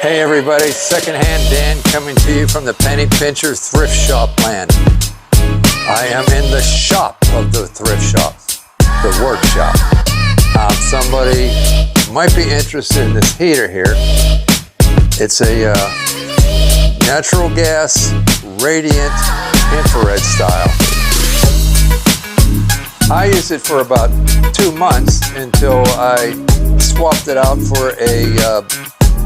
Hey everybody, Secondhand Dan coming to you from the Penny Pincher Thrift Shop land. I am in the shop of the thrift shop, the workshop. Somebody might be interested in this heater here. It's a natural gas radiant infrared style. I used it for about 2 months until I swapped it out for a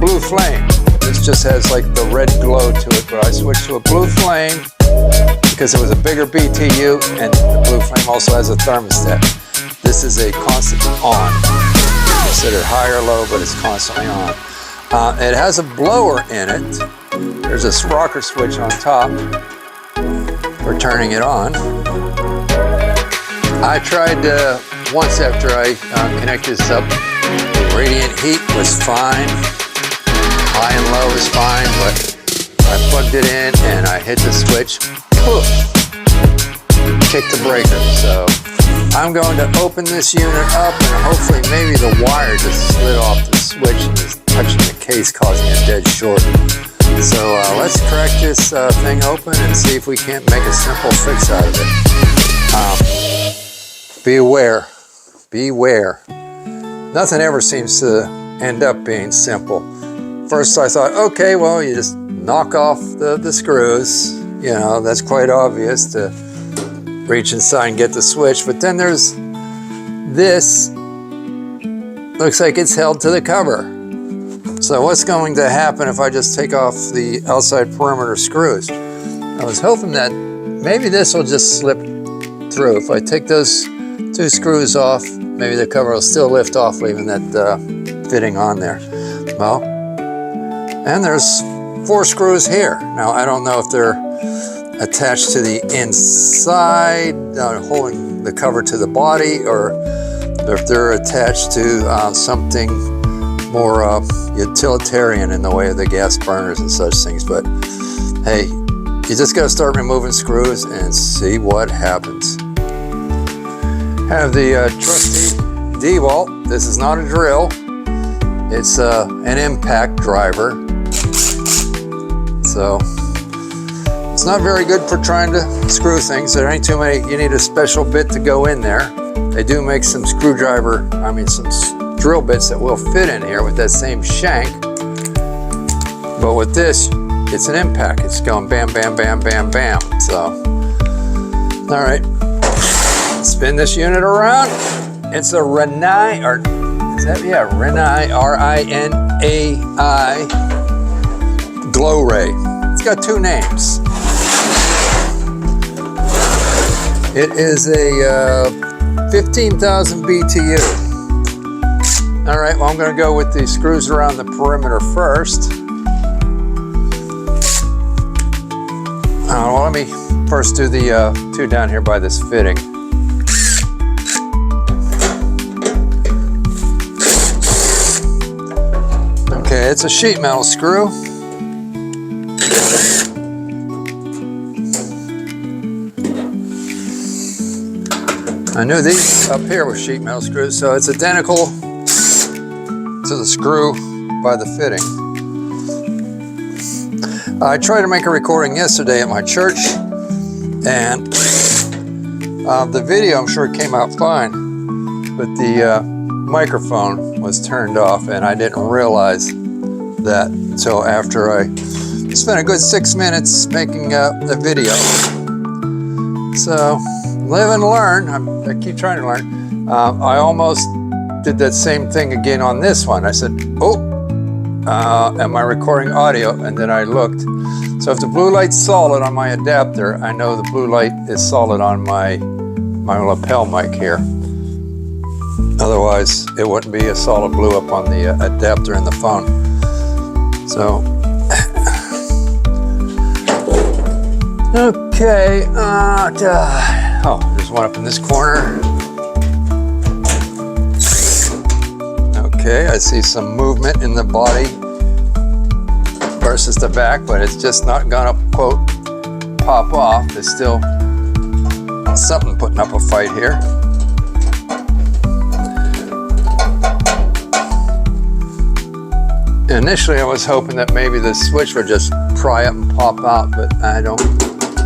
blue flame. This just has like the red glow to it, but I switched to a blue flame because it was a bigger BTU, and the blue flame also has a thermostat. This is a constant on. Considered high or low, but it's constantly on. It has a blower in it. There's a rocker switch on top for turning it on. I tried once after I connected this up. The radiant heat was fine. High and low is fine, but I plugged it in and I hit the switch, poof, kicked the breaker. So I'm going to open this unit up, and hopefully maybe the wire just slid off the switch and is touching the case, causing a dead short. So let's crack this thing open and see if we can't make a simple fix out of it. Beware. Nothing ever seems to end up being simple. First I thought, okay, well, you just knock off the screws. You know, that's quite obvious to reach inside and get the switch. But then there's this. Looks like it's held to the cover. So what's going to happen if I just take off the outside perimeter screws? I was hoping that maybe this will just slip through. If I take those 2 screws off, maybe the cover will still lift off, leaving that fitting on there. Well, and there's 4 screws here. Now, I don't know if they're attached to the inside, holding the cover to the body, or if they're attached to something more utilitarian in the way of the gas burners and such things. But hey, you just got to start removing screws and see what happens. Have the trusty DeWalt. This is not a drill. It's an impact driver. So it's not very good for trying to screw things. There ain't too many. You need a special bit to go in there. They do make some some drill bits that will fit in here with that same shank. But with this, it's an impact. It's going bam, bam, bam, bam, bam. So, all right. Spin this unit around. It's a Rinnai, or is that, yeah, Rinnai, R-I-N-A-I Glow Ray. It's got 2 names. It is a 15,000 BTU. All right, well, I'm going to go with the screws around the perimeter first. Well, let me first do the 2 down here by this fitting. Okay, it's a sheet metal screw. I knew these up here were sheet metal screws, so it's identical to the screw by the fitting. I tried to make a recording yesterday at my church, and the video, I'm sure it came out fine, but the microphone was turned off, and I didn't realize that until after I spent a good 6 minutes making the video. So, live and learn. I keep trying to learn. I almost did that same thing again on this one. I said, oh, am I recording audio? And then I looked. So if the blue light's solid on my adapter, I know the blue light is solid on my lapel mic here. Otherwise, it wouldn't be a solid blue up on the adapter in the phone. So, okay, oh, there's one up in this corner. Okay, I see some movement in the body versus the back, but it's just not gonna, quote, pop off. There's still something putting up a fight here. Initially, I was hoping that maybe the switch would just pry up and pop out, but I don't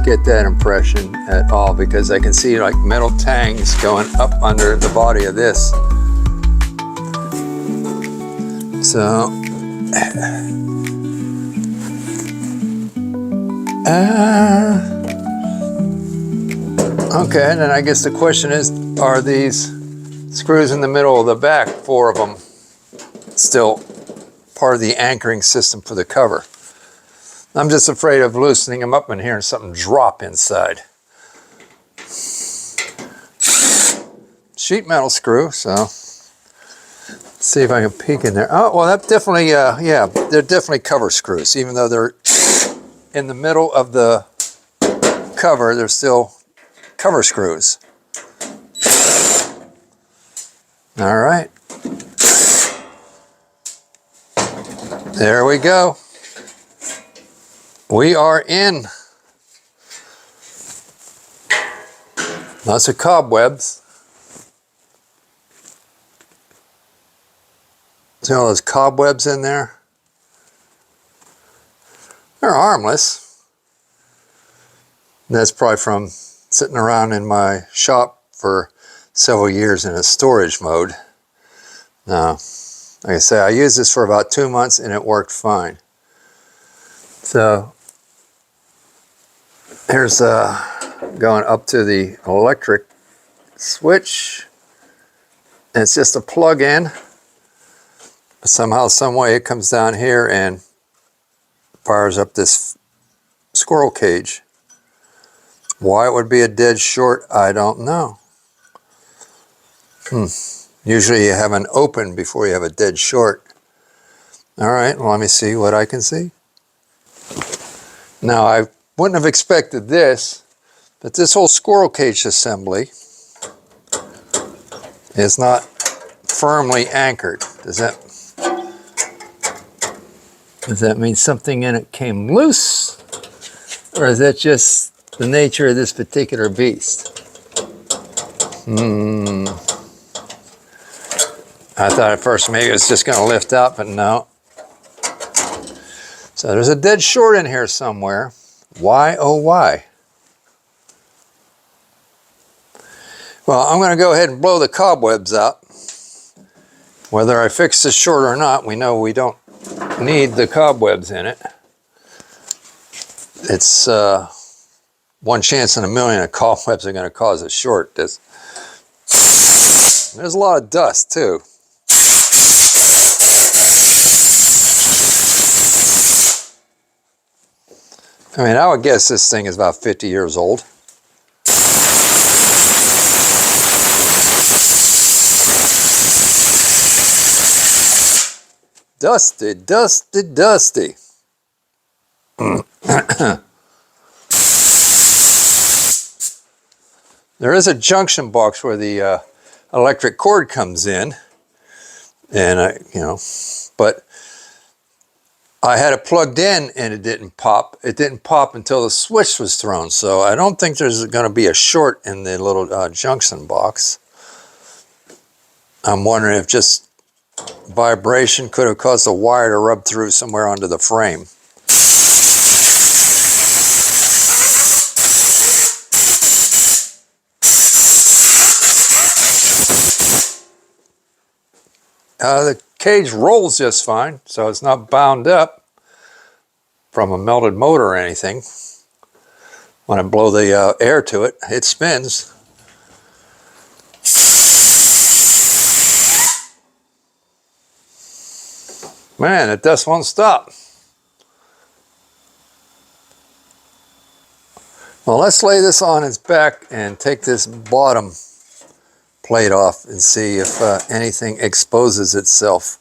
get that impression at all because I can see like metal tangs going up under the body of this. So, okay, and then I guess the question is, are these screws in the middle of the back, 4 of them, still part of the anchoring system for the cover? I'm just afraid of loosening them up and hearing something drop inside. Sheet metal screw, so let's see if I can peek in there. Oh, well, that definitely, yeah, they're definitely cover screws. Even though they're in the middle of the cover, they're still cover screws. All right. There we go. We are in. Lots of cobwebs. See all those cobwebs in there? They're harmless. And that's probably from sitting around in my shop for several years in a storage mode. Now, like I say, I used this for about 2 months and it worked fine. So here's going up to the electric switch. And it's just a plug-in. Somehow, some way, it comes down here and fires up this squirrel cage. Why it would be a dead short, I don't know. Usually you have an open before you have a dead short. All right, well, let me see what I can see. Now, I wouldn't have expected this, but this whole squirrel cage assembly is not firmly anchored. Does that mean something in it came loose? Or is that just the nature of this particular beast? I thought at first maybe it was just going to lift up, but no. So there's a dead short in here somewhere. Why, oh why? Well, I'm going to go ahead and blow the cobwebs out. Whether I fix this short or not, we know we don't need the cobwebs in it. It's 1 chance in a million that cobwebs are going to cause a short. There's a lot of dust too. I mean, I would guess this thing is about 50 years old. Dusty, dusty, dusty. There is a junction box where the electric cord comes in, and but I had it plugged in and it didn't pop. It didn't pop until the switch was thrown, so I don't think there's going to be a short in the little junction box. I'm wondering if just vibration could have caused the wire to rub through somewhere under the frame. The cage rolls just fine, so it's not bound up from a melted motor or anything. When I blow the air to it, it spins. Man, the dust won't stop. Well, let's lay this on its back and take this bottom plate off and see if anything exposes itself.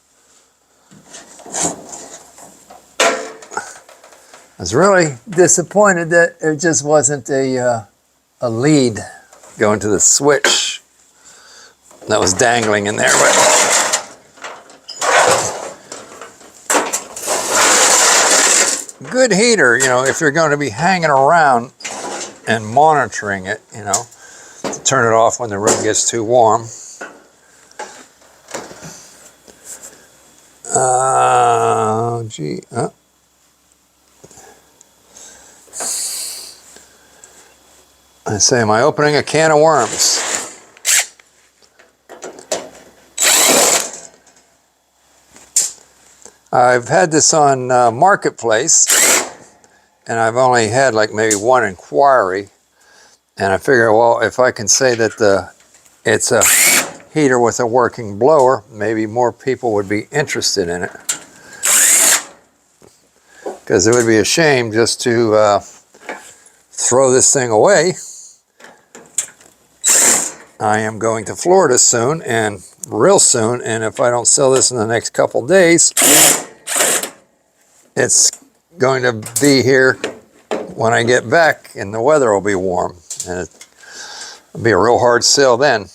I was really disappointed that there just wasn't a lead going to the switch that was dangling in there. But good heater, if you're going to be hanging around and monitoring it, turn it off when the room gets too warm. Gee. I say, am I opening a can of worms? I've had this on Marketplace, and I've only had like maybe one inquiry. And I figure, well, if I can say that it's a heater with a working blower, maybe more people would be interested in it. Because it would be a shame just to throw this thing away. I am going to Florida soon, and real soon, and if I don't sell this in the next couple days, it's going to be here when I get back, and the weather will be warm, and it'll be a real hard sell then.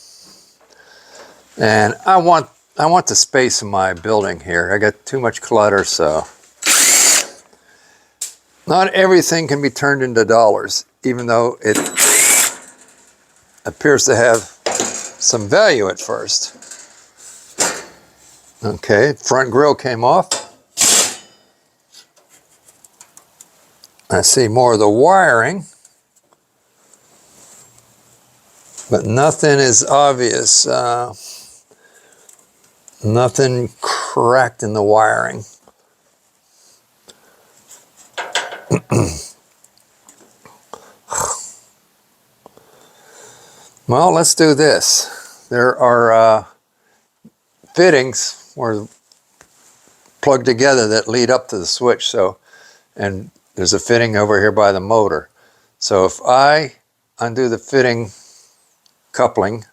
And I want the space in my building here. I got too much clutter, so not everything can be turned into dollars, even though it appears to have some value at first. Okay, front grill came off. I see more of the wiring, but nothing is obvious. Nothing cracked in the wiring. Well, let's do this. There are fittings where plugged together that lead up to the switch. So, and there's a fitting over here by the motor. So if I undo the fitting coupling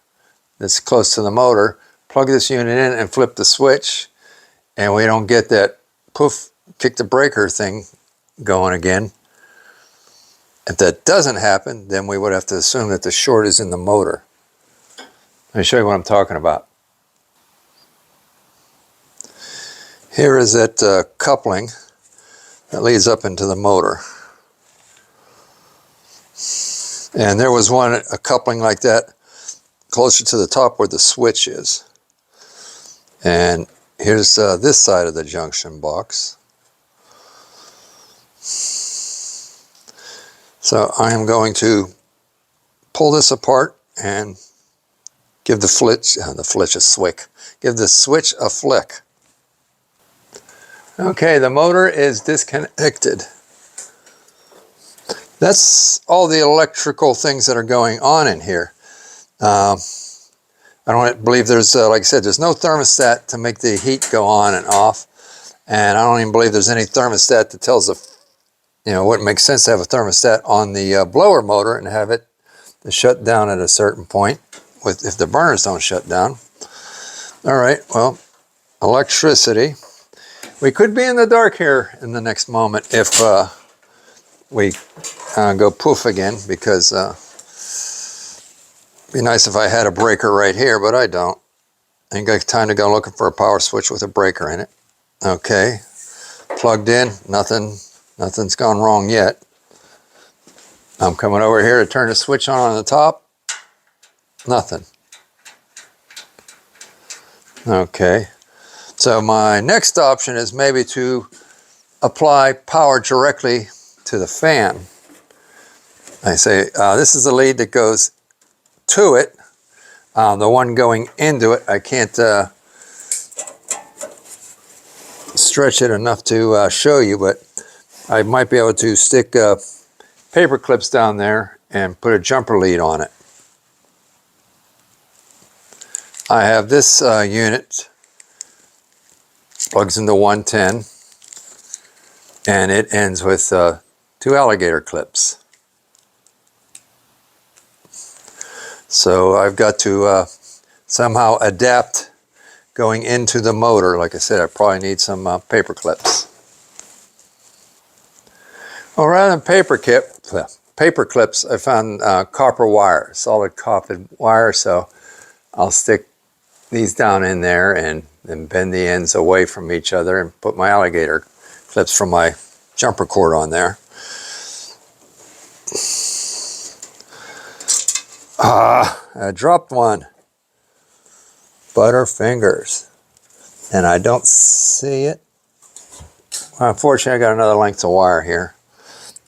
that's close to the motor, plug this unit in and flip the switch, and we don't get that poof, kick the breaker thing going again. If that doesn't happen, then we would have to assume that the short is in the motor. Let me show you what I'm talking about. Here is that coupling that leads up into the motor. And there was a coupling like that closer to the top where the switch is. And here's this side of the junction box. So I am going to pull this apart and give the switch give the switch a flick. Okay, the motor is disconnected. That's all the electrical things that are going on in here. I don't believe there's, like I said, there's no thermostat to make the heat go on and off. And I don't even believe there's any thermostat that tells it wouldn't make sense to have a thermostat on the blower motor and have it to shut down at a certain point if the burners don't shut down. All right, well, electricity. We could be in the dark here in the next moment if we go poof again, because it'd be nice if I had a breaker right here, but I don't. I ain't got time to go looking for a power switch with a breaker in it. Okay, plugged in, nothing's gone wrong yet. I'm coming over here to turn the switch on the top. Nothing. Okay. So my next option is maybe to apply power directly to the fan. I say this is the lead that goes to it. The one going into it, I can't stretch it enough to show you, but I might be able to stick paper clips down there and put a jumper lead on it. I have this unit, plugs into 110, and it ends with 2 alligator clips. So I've got to somehow adapt going into the motor. Like I said, I probably need some paper clips. Well, rather than paper clips, I found copper wire, solid copper wire, so I'll stick these down in there and then bend the ends away from each other and put my alligator clips from my jumper cord on there. I dropped one. Butterfingers. And I don't see it. Unfortunately, I got another length of wire here.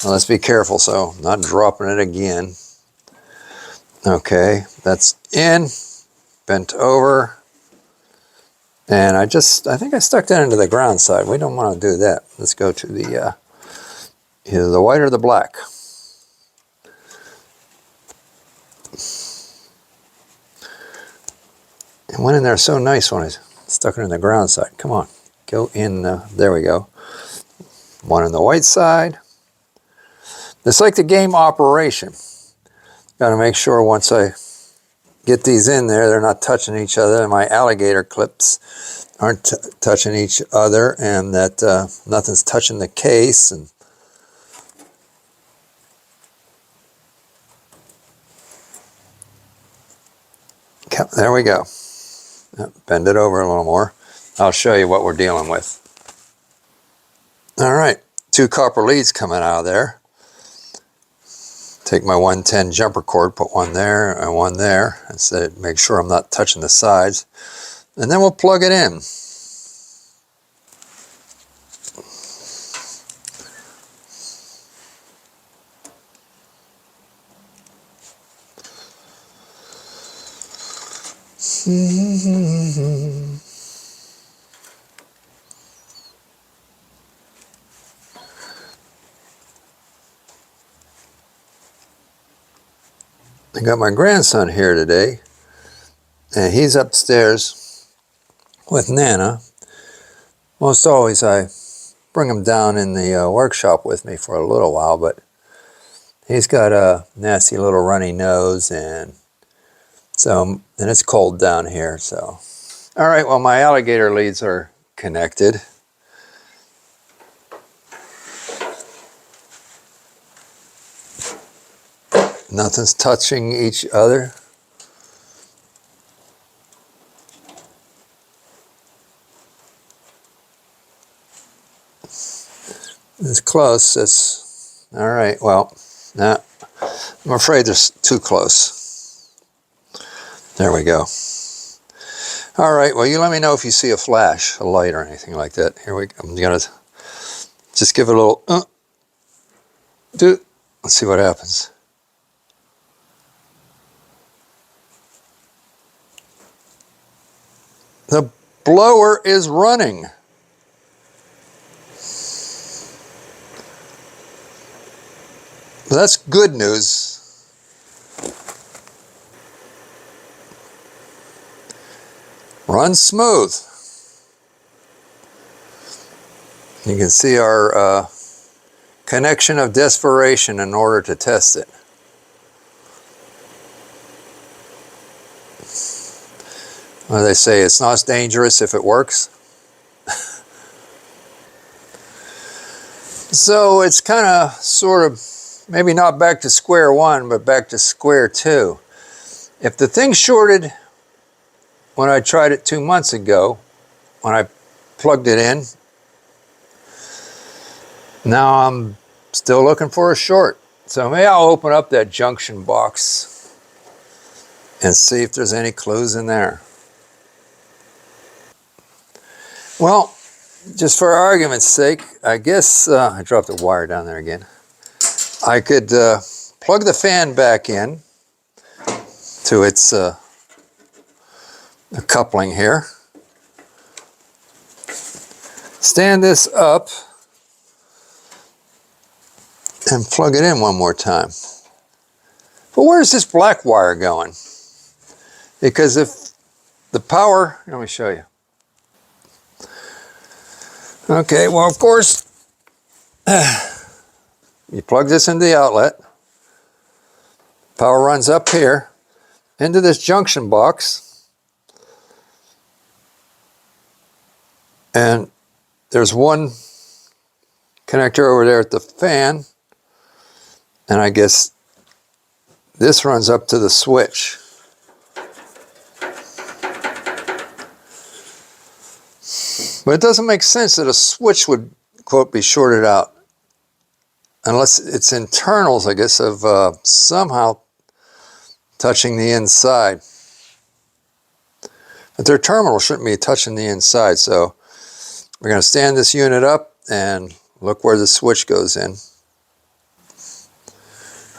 Now, let's be careful so I'm not dropping it again. Okay, that's in, bent over. And I think I stuck that into the ground side. We don't want to do that. Let's go to the, either the white or the black. It went in there so nice when I stuck it in the ground side. Come on, go in, there we go. One on the white side. It's like the game Operation. Got to make sure once I get these in there, they're not touching each other, and my alligator clips aren't touching each other, and that nothing's touching the case. And there we go. Bend it over a little more. I'll show you what we're dealing with. All right, 2 copper leads coming out of there. Take my 110 jumper cord, put one there and one there, and so make sure I'm not touching the sides. And then we'll plug it in. I got my grandson here today, and he's upstairs with Nana. Most always I bring him down in the workshop with me for a little while, but he's got a nasty little runny nose, and it's cold down here, so. All right, well, my alligator leads are connected. Nothing's touching each other. It's close. It's all right. Well, nah, I'm afraid they're too close. There we go. All right. Well, you let me know if you see a flash, a light, or anything like that. Here we go. I'm gonna just give it a little. Let's see what happens. The blower is running. That's good news. Runs smooth. You can see our connection of desperation in order to test it. Well, they say it's not dangerous if it works. So it's kind of, sort of, maybe not back to square one, but back to square two. If the thing shorted when I tried it 2 months ago, when I plugged it in, now I'm still looking for a short. So maybe I'll open up that junction box and see if there's any clues in there. Well, just for argument's sake, I guess, I dropped the wire down there again. I could plug the fan back in to its the coupling here. Stand this up and plug it in one more time. But where's this black wire going? Because if the power, let me show you. Okay, well, of course, you plug this into the outlet. Power runs up here into this junction box. And there's one connector over there at the fan. And I guess this runs up to the switch. But it doesn't make sense that a switch would, quote, be shorted out unless its internals, I guess, of somehow touching the inside. But their terminal shouldn't be touching the inside, so we're going to stand this unit up and look where the switch goes in.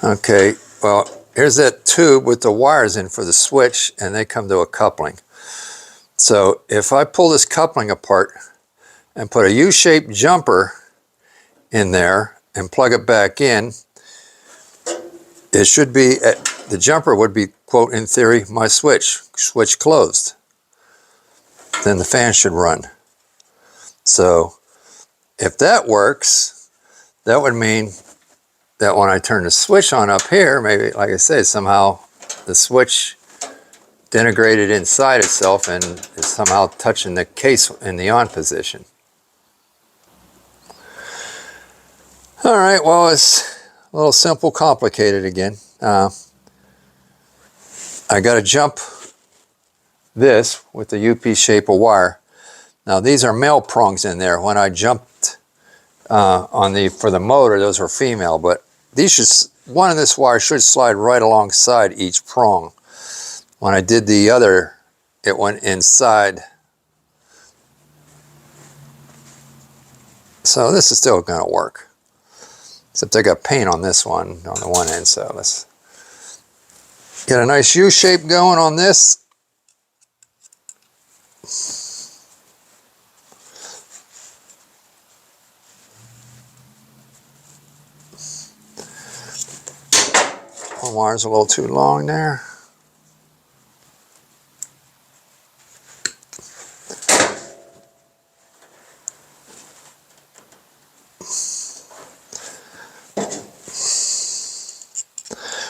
Okay, well, here's that tube with the wires in for the switch, and they come to a coupling. So if I pull this coupling apart and put a U-shaped jumper in there and plug it back in, it should be, the jumper would be, quote, in theory, my switch closed. Then the fan should run. So if that works, that would mean that when I turn the switch on up here, maybe, like I say, somehow the switch integrated inside itself and is somehow touching the case in the on position. All right, well, it's a little simple, complicated again. I got to jump this with the UP shape of wire. Now these are male prongs in there. When I jumped for the motor, those were female, but one of this wire should slide right alongside each prong. When I did the other, it went inside. So this is still going to work. Except I got paint on this one, on the one end, so let's get a nice U-shape going on this. One wire's a little too long there.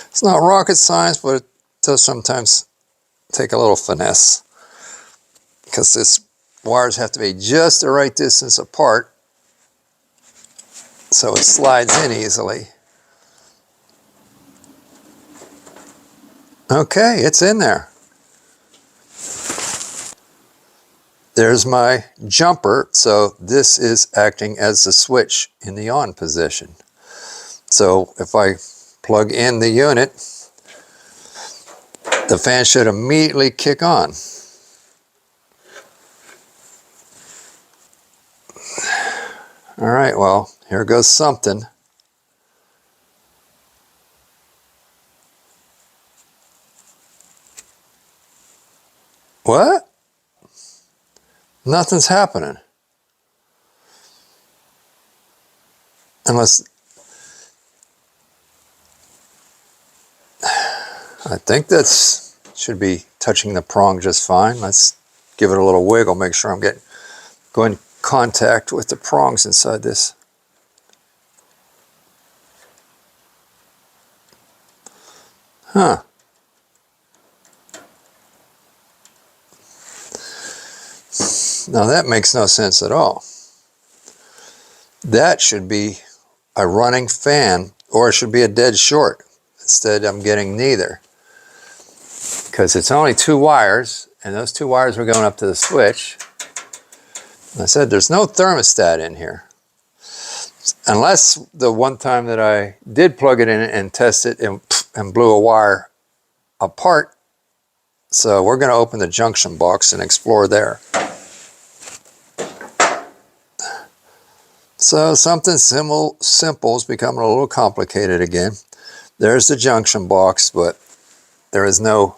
It's not rocket science, but it does sometimes take a little finesse, because these wires have to be just the right distance apart so it slides in easily. Okay, it's in there. There's my jumper, so this is acting as the switch in the on position. So if I plug in the unit, the fan should immediately kick on. All right, well, here goes something. What? Nothing's happening. Unless, I think that's should be touching the prong just fine. Let's give it a little wiggle, make sure I'm going in contact with the prongs inside this. Huh. Now that makes no sense at all. That should be a running fan, or it should be a dead short. Instead, I'm getting neither. Because it's only two wires, and those two wires were going up to the switch. And I said there's no thermostat in here. Unless the one time that I did plug it in and test it and blew a wire apart. So we're going to open the junction box and explore there. So something simple is becoming a little complicated again. There's the junction box, but there is no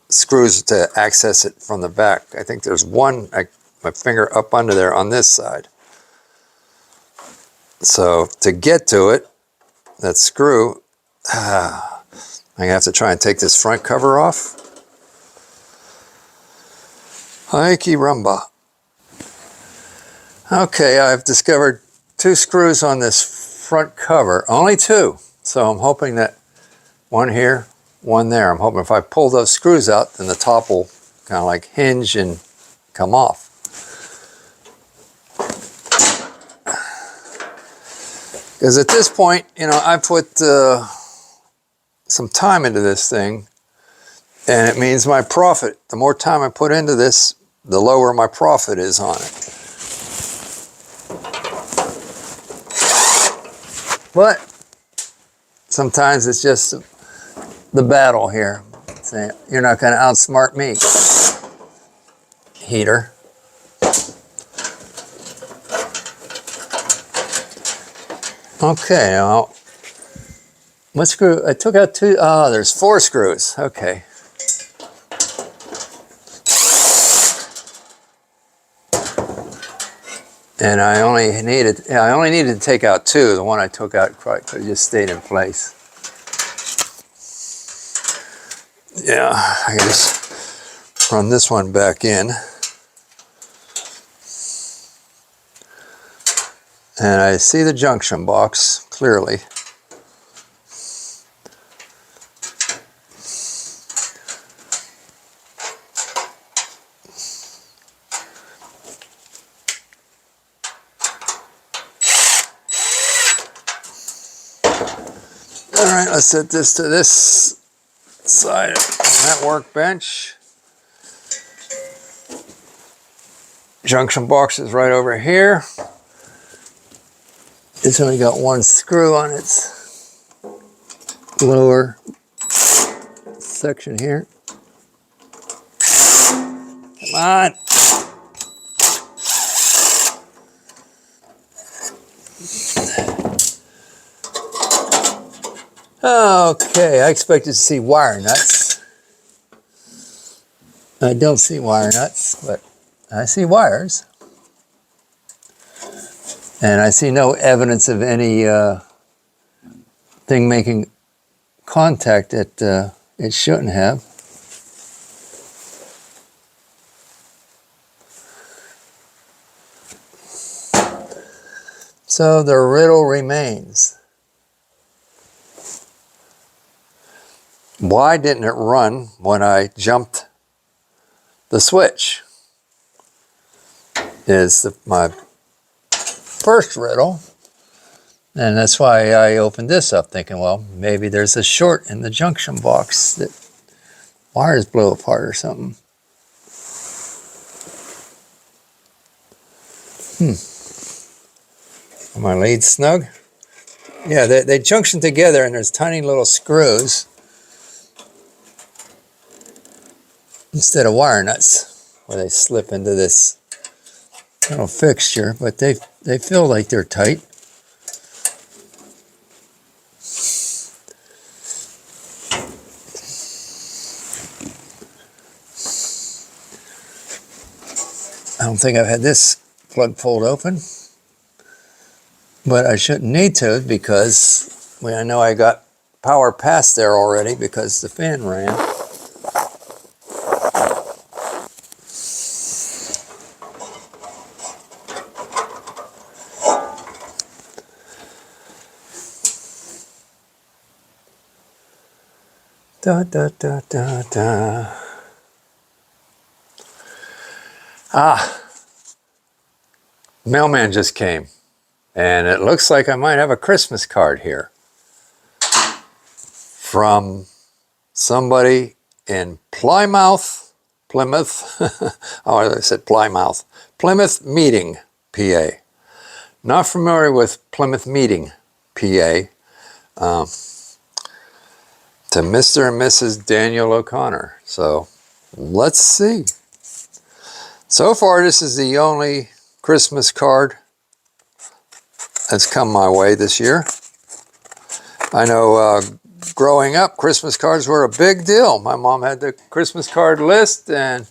screws to access it from the back. I think there's one, my finger up under there on this side. So to get to it, that screw, I have to try and take this front cover off. Hikey rumba. Okay, I've discovered two screws on this front cover, only two. So I'm hoping that one here, one there. I'm hoping if I pull those screws out, then the top will kind of like hinge and come off. Because at this point, you know, I put some time into this thing, and it means my profit. The more time I put into this, the lower my profit is on it. But sometimes it's just the battle here. Saying, you're not going to outsmart me, heater. Okay, now, what screw? I took out two. Oh, there's 4 screws. Okay. And I only needed to take out 2. The one I took out could have just stayed in place. Yeah, I can just run this one back in. And I see the junction box clearly. All right, let's set this to this side on that workbench. Junction box is right over here. It's only got 1 screw on its lower section here. Come on. Okay, I expected to see wire nuts. I don't see wire nuts, but I see wires. And I see no evidence of any thing making contact that it shouldn't have. So the riddle remains. Why didn't it run when I jumped the switch? Is my first riddle. And that's why I opened this up thinking, well, maybe there's a short in the junction box that wires blow apart or something. Are my leads snug? Yeah, they junction together and there's tiny little screws instead of wire nuts where they slip into this little fixture, but they feel like they're tight. I don't think I've had this plug pulled open, but I shouldn't need to because I know I got power past there already because the fan ran. Da da da da da. Ah, mailman just came, and it looks like I might have a Christmas card here from somebody in Plymouth. Oh, I said Plymouth. Plymouth Meeting, PA. Not familiar with Plymouth Meeting, PA. To Mr. and Mrs. Daniel O'Connor. So let's see. So far, this is the only Christmas card that's come my way this year. I know growing up, Christmas cards were a big deal. My mom had the Christmas card list, and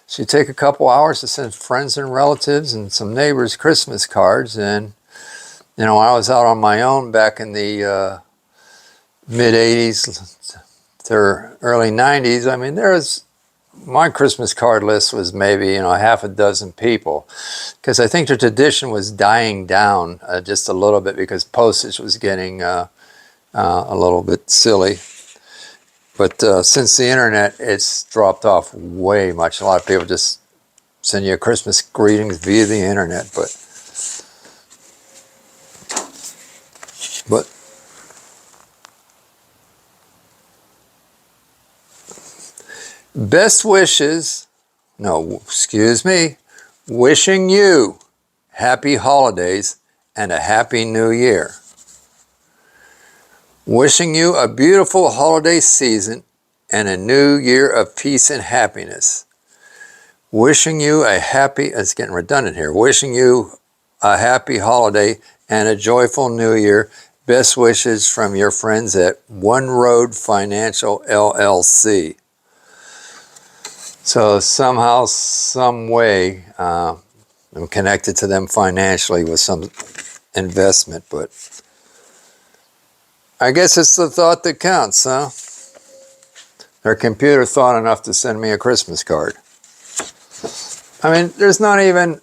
she'd take a couple hours to send friends and relatives and some neighbors Christmas cards. And, you know, I was out on my own back in the mid-'80s to early 90s. I mean, my Christmas card list was maybe, you know, half a dozen people, because I think the tradition was dying down just a little bit because postage was getting a little bit silly. But since the internet, it's dropped off way much. A lot of people just send you a Christmas greetings via the internet, but best wishes, no, excuse me, wishing you happy holidays and a happy new year. Wishing you a beautiful holiday season and a new year of peace and happiness. Wishing you a happy, it's getting redundant here, wishing you a happy holiday and a joyful new year. Best wishes from your friends at One Road Financial LLC. So somehow, some way, I'm connected to them financially with some investment, but I guess it's the thought that counts, huh? Their computer thought enough to send me a Christmas card. I mean, there's not even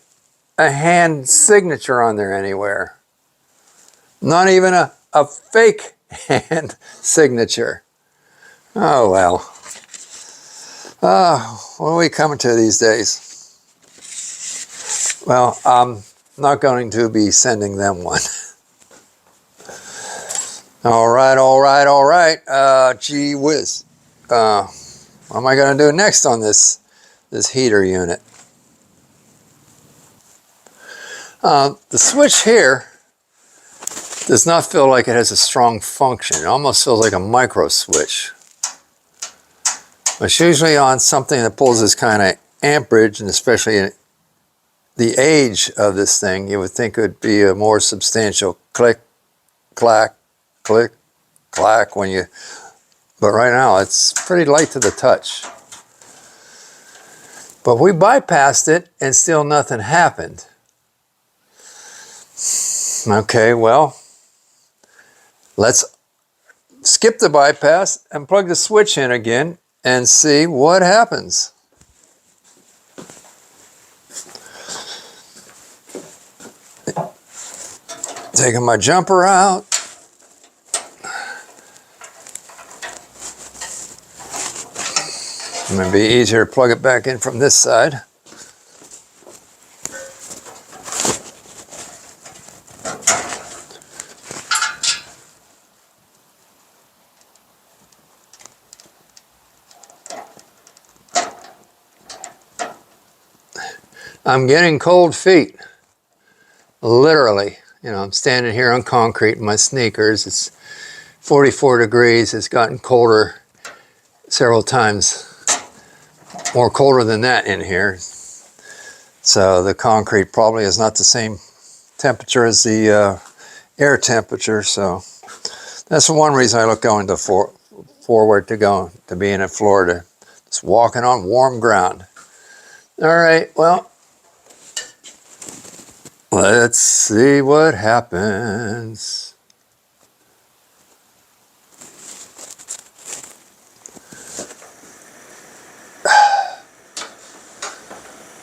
a hand signature on there anywhere. Not even a fake hand signature. Oh, well. What are we coming to these days? Well, I'm not going to be sending them one. All right. Gee whiz. What am I going to do next on this heater unit? The switch here does not feel like it has a strong function. It almost feels like a micro switch. It's usually on something that pulls this kind of amperage, and especially in the age of this thing, you would think it would be a more substantial click, clack, click, clack when you, but right now it's pretty light to the touch. But we bypassed it and still nothing happened. Okay, well, let's skip the bypass and plug the switch in again and see what happens. Taking my jumper out. It might be easier to plug it back in from this side. I'm getting cold feet, literally. You know, I'm standing here on concrete in my sneakers. It's 44 degrees. It's gotten colder several times, more colder than that in here. So the concrete probably is not the same temperature as the air temperature. So that's one reason I look going to forward to being in Florida, just walking on warm ground. All right, well, let's see what happens.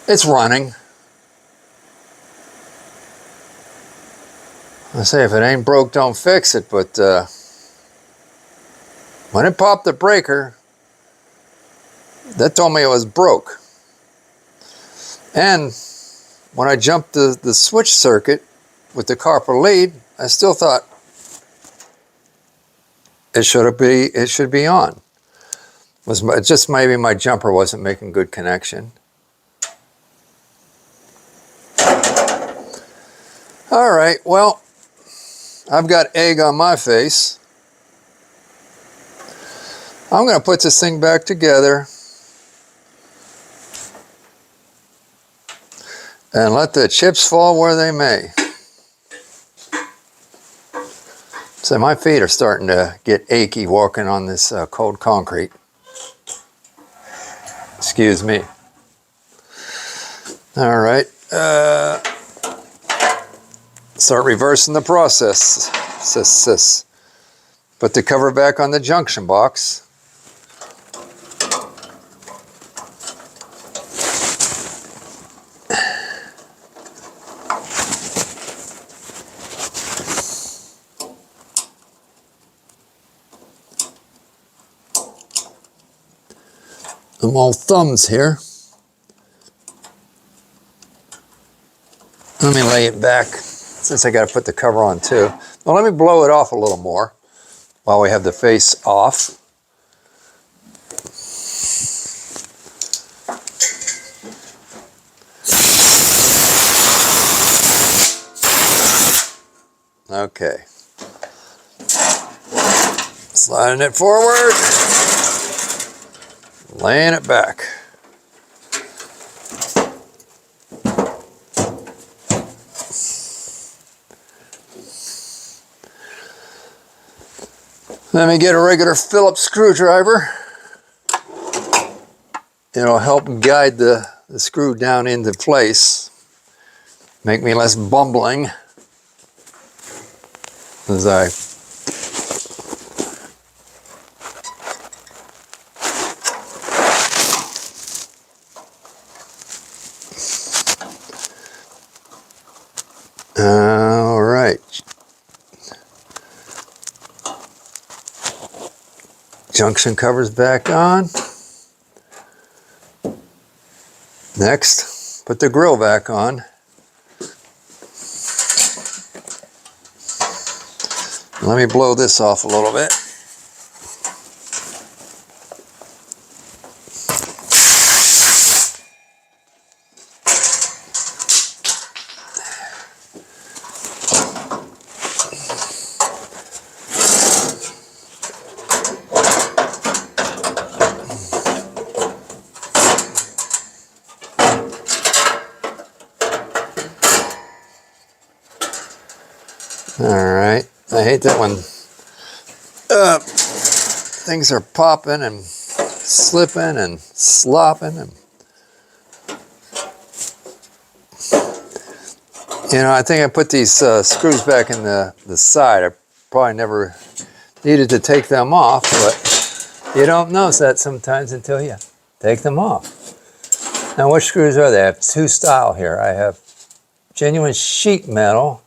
It's running. I say if it ain't broke, don't fix it, but when it popped the breaker, that told me it was broke. And when I jumped the switch circuit with the copper lead, I still thought it should be on. Just maybe my jumper wasn't making good connection. All right, well, I've got egg on my face. I'm going to put this thing back together and let the chips fall where they may. So my feet are starting to get achy walking on this cold concrete. Excuse me. All right. Start reversing the process. Put the cover back on the junction box. Them old thumbs here. Let me lay it back since I got to put the cover on too. Well, let me blow it off a little more while we have the face off. Okay. Sliding it forward. Laying it back. Let me get a regular Phillips screwdriver. It'll help guide the screw down into place. Make me less bumbling as I all right. Junction covers back on. Next, put the grill back on. Let me blow this off a little bit. All right, I hate that when things are popping and slipping and slopping, and you know, I think I put these screws back in the side. I probably never needed to take them off, but you don't notice that sometimes until you take them off. Now, which screws are they? I have two style here. I have genuine sheet metal.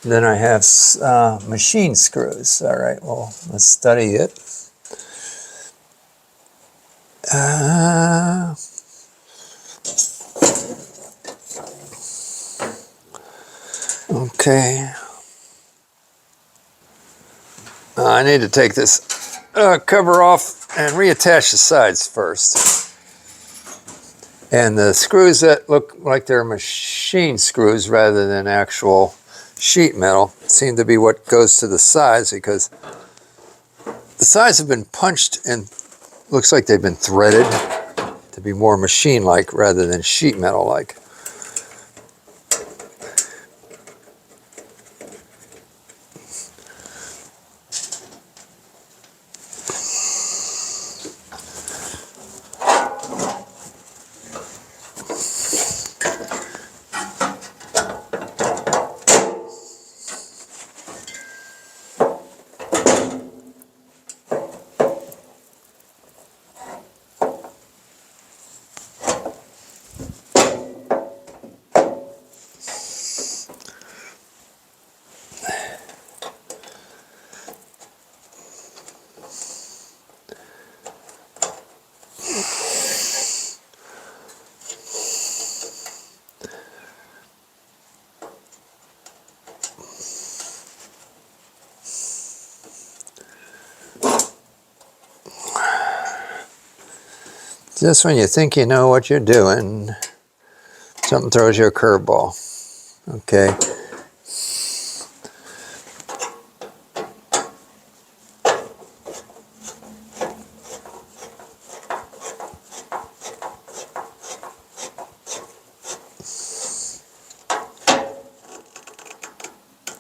Then I have machine screws. All right, well, let's study it. Okay. I need to take this cover off and reattach the sides first. And the screws that look like they're machine screws rather than actual sheet metal seem to be what goes to the sides, because the sides have been punched and looks like they've been threaded to be more machine-like rather than sheet metal-like. Just when you think you know what you're doing, something throws you a curveball. Okay.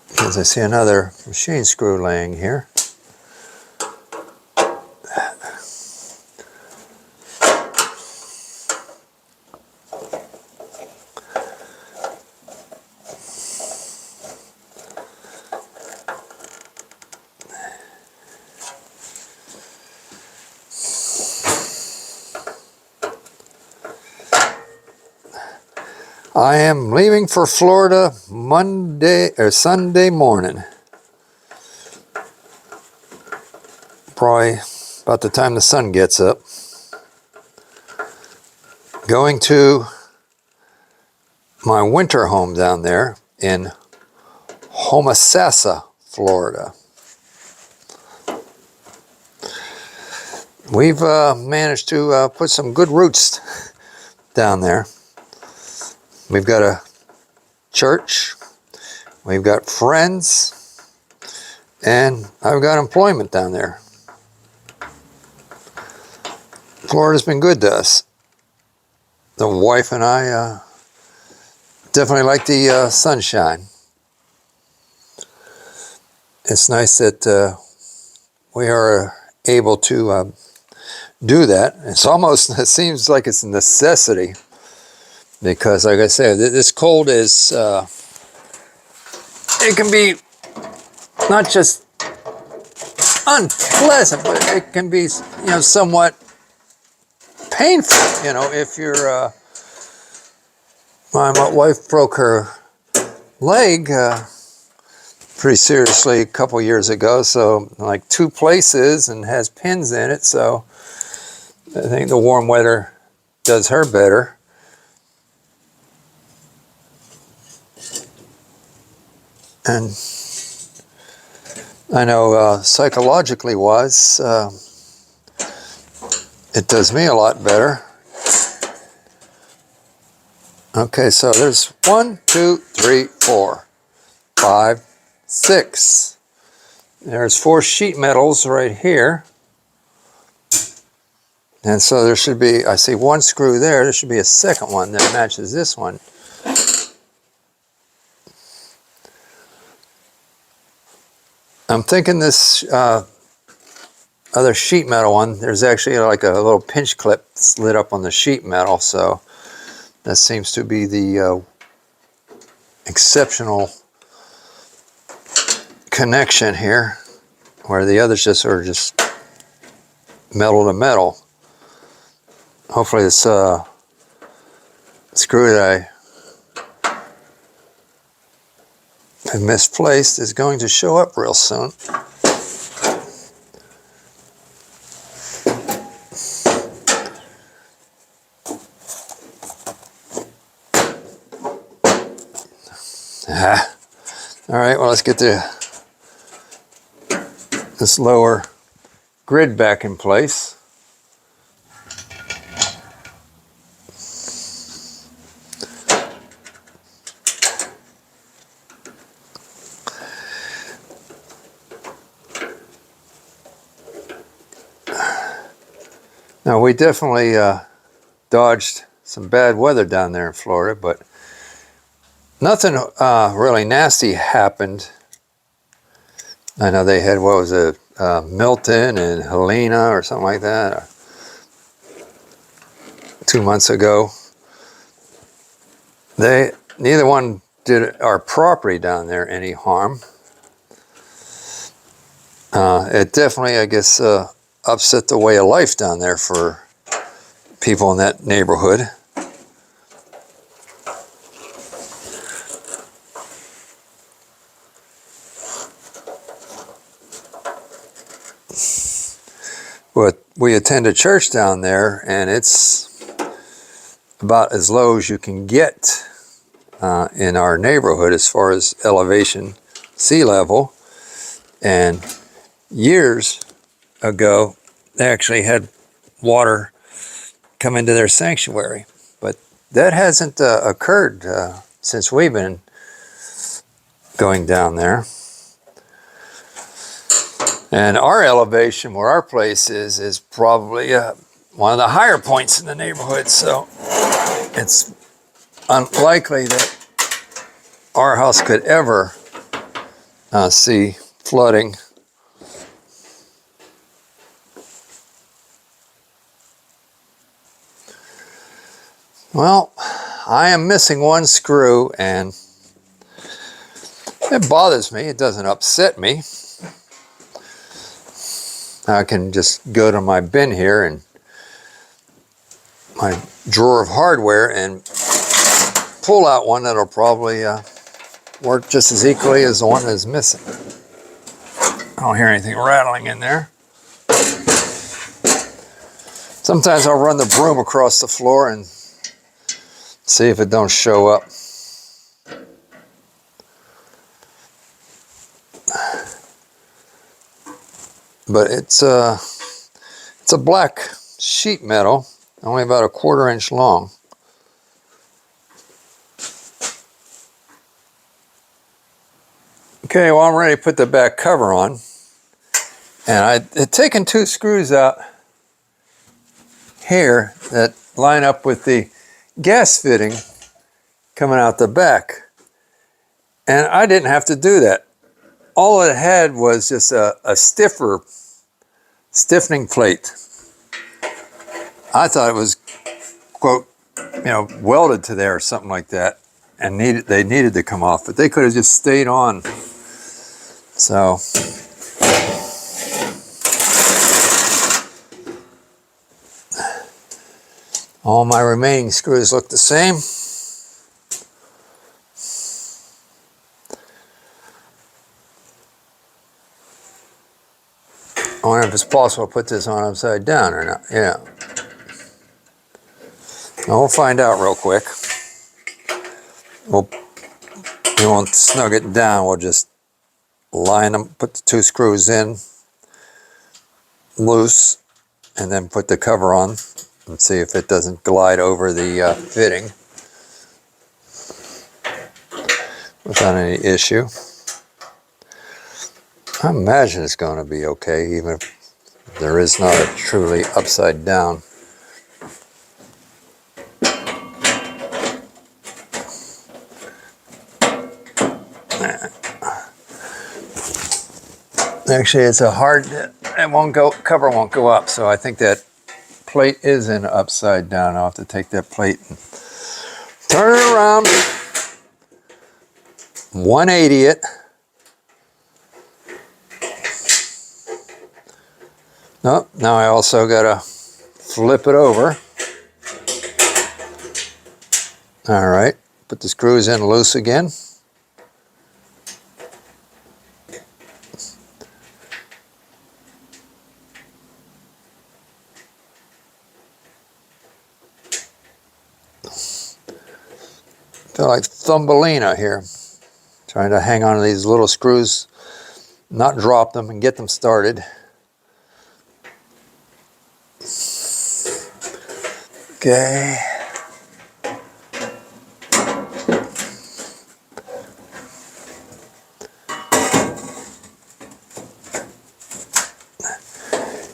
Because I see another machine screw laying here. I am leaving for Florida Monday or Sunday morning. Probably about the time the sun gets up. Going to my winter home down there in Homosassa, Florida. We've managed to put some good roots down there. We've got a church, we've got friends, and I've got employment down there. Florida's been good to us. The wife and I definitely like the sunshine. It's nice that we are able to do that. It's almost, it seems like it's a necessity, because like I said, this cold is, it can be not just unpleasant, but it can be, somewhat painful. If you're, my wife broke her leg pretty seriously a couple years ago, so like 2 places, and has pins in it, so I think the warm weather does her better. And I know psychologically wise, it does me a lot better. Okay, so there's 1, 2, 3, 4, 5, 6. There's 4 sheet metals right here. And so there should be, I see 1 screw there. There should be a second one that matches this one. I'm thinking this other sheet metal one, there's actually like a little pinch clip slid up on the sheet metal, so that seems to be the exceptional connection here, where the others just are just metal to metal. Hopefully this screw that I have misplaced is going to show up real soon. All right, well, let's get this lower grid back in place. Now, we definitely dodged some bad weather down there in Florida, but nothing really nasty happened. I know they had, what was it, Milton and Helena or something like that 2 months ago. Neither one did our property down there any harm. It definitely, I guess, upset the way of life down there for people in that neighborhood. But we attend a church down there, and it's about as low as you can get in our neighborhood as far as elevation, sea level. And years ago, they actually had water come into their sanctuary. But that hasn't occurred since we've been going down there. And our elevation, where our place is probably one of the higher points in the neighborhood. So it's unlikely that our house could ever see flooding. Well, I am missing 1 screw, and it bothers me. It doesn't upset me. I can just go to my bin here and my drawer of hardware and pull out one that'll probably work just as equally as the one that's missing. I don't hear anything rattling in there. Sometimes I'll run the broom across the floor and see if it don't show up. But it's a black sheet metal, only about a 1/4 inch long. Okay, well, I'm ready to put the back cover on. And I had taken 2 screws out here that line up with the gas fitting coming out the back. And I didn't have to do that. All it had was just a stiffer stiffening plate. I thought it was, quote, welded to there or something like that, and they needed to come off, but they could have just stayed on. So all my remaining screws look the same. I wonder if it's possible to put this on upside down or not. Yeah. Well, we'll find out real quick. We won't snug it down. We'll just line them, put the 2 screws in loose, and then put the cover on and see if it doesn't glide over the fitting without any issue. I imagine it's going to be okay, even if there is not a truly upside down. Actually, it's a hard, cover won't go up, so I think that plate is in upside down. I'll have to take that plate and turn it around, 180 it. Oh, now I also gotta flip it over. All right, put the screws in loose again. Feel like Thumbelina here, trying to hang on to these little screws, not drop them, and get them started. Okay.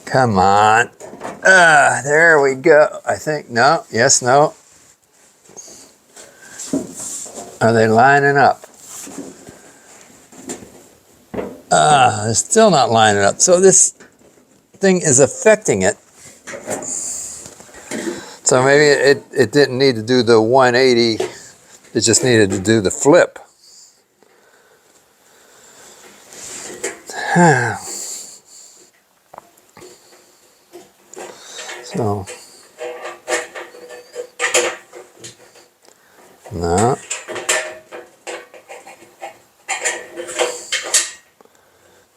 Come on. There we go. I think, no, yes, no. Are they lining up? They're still not lining up. So this thing is affecting it. So maybe it didn't need to do the 180. It just needed to do the flip. So, no.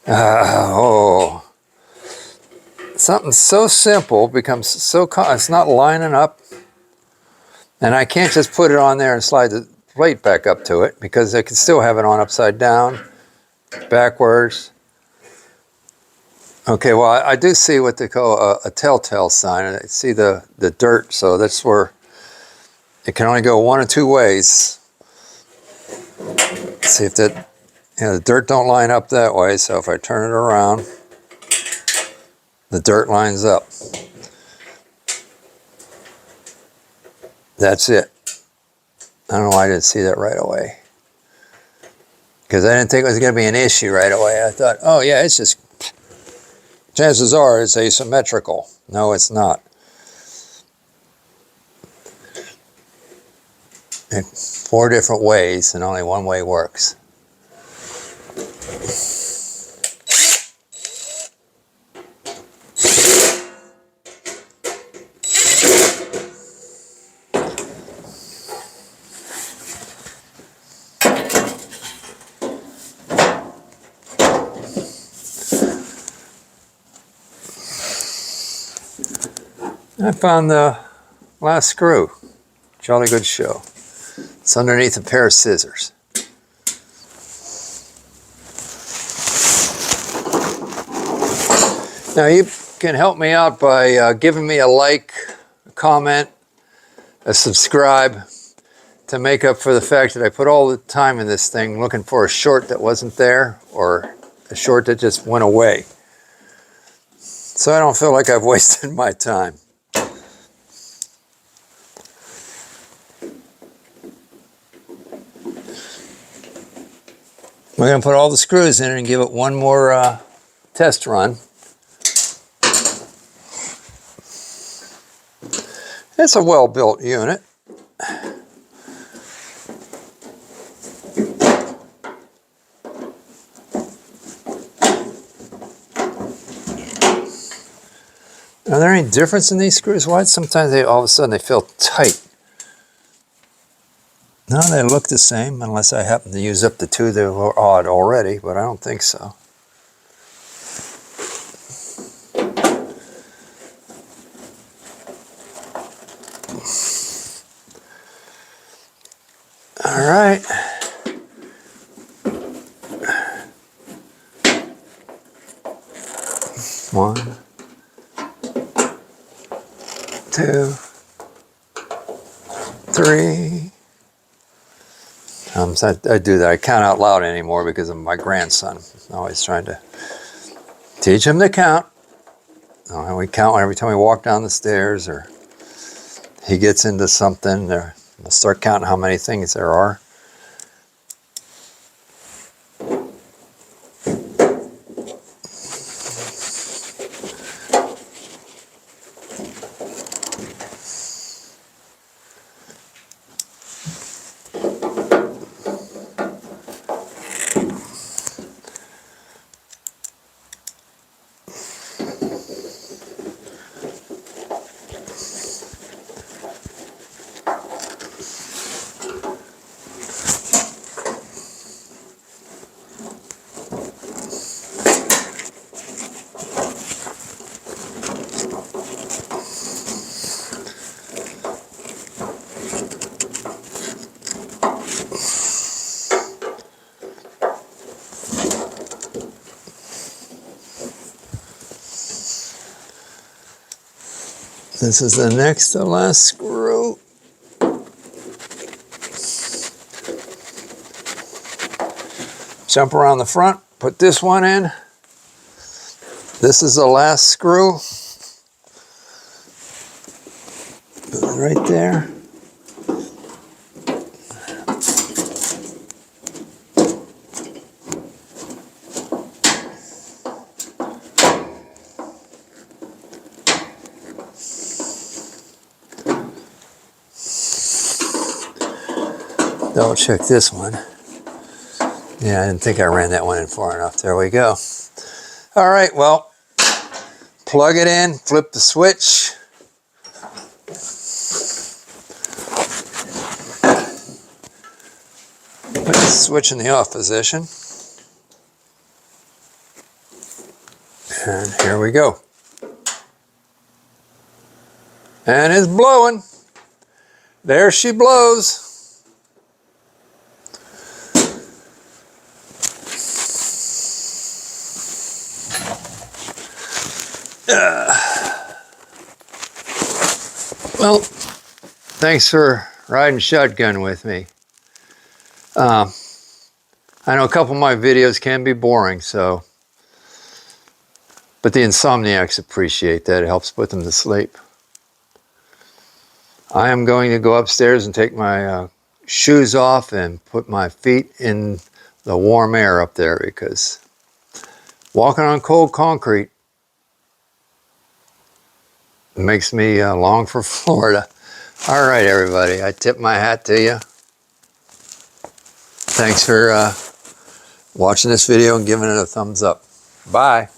Oh, something so simple becomes so, it's not lining up, and I can't just put it on there and slide the plate back up to it, because I can still have it on upside down, backwards. Okay, well, I do see what they call a telltale sign, and I see the dirt, so that's where it can only go 1 or 2 ways. Let's see if that, the dirt don't line up that way, so if I turn it around, the dirt lines up. That's it. I don't know why I didn't see that right away, because I didn't think it was going to be an issue right away. I thought, oh yeah, it's just, chances are it's asymmetrical. No, it's not. In 4 different ways, and only 1 way works. I found the last screw. Jolly good show. It's underneath a pair of scissors. Now you can help me out by giving me a like, a comment, a subscribe, to make up for the fact that I put all the time in this thing looking for a short that wasn't there, or a short that just went away. So I don't feel like I've wasted my time. We're going to put all the screws in it and give it 1 more test run. It's a well-built unit. Are there any difference in these screws? Why sometimes all of a sudden they feel tight? No, they look the same unless I happen to use up the two that were odd already, but I don't think so. All right. One, two, three. I do that. I count out loud anymore because of my grandson. I'm always trying to teach him to count. We count every time we walk down the stairs or he gets into something. We'll start counting how many things there are. This is the next to last screw. Jump around the front, put this one in. This is the last screw. Put it right there. Double check this one. Yeah, I didn't think I ran that one in far enough. There we go. All right, well, plug it in, flip the switch. Put the switch in the off position. And here we go. And it's blowing. There she blows. Well, thanks for riding shotgun with me. I know a couple of my videos can be boring, but the insomniacs appreciate that. It helps put them to sleep. I am going to go upstairs and take my shoes off and put my feet in the warm air up there because walking on cold concrete makes me long for Florida. All right, everybody, I tip my hat to you. Thanks for watching this video and giving it a thumbs up. Bye.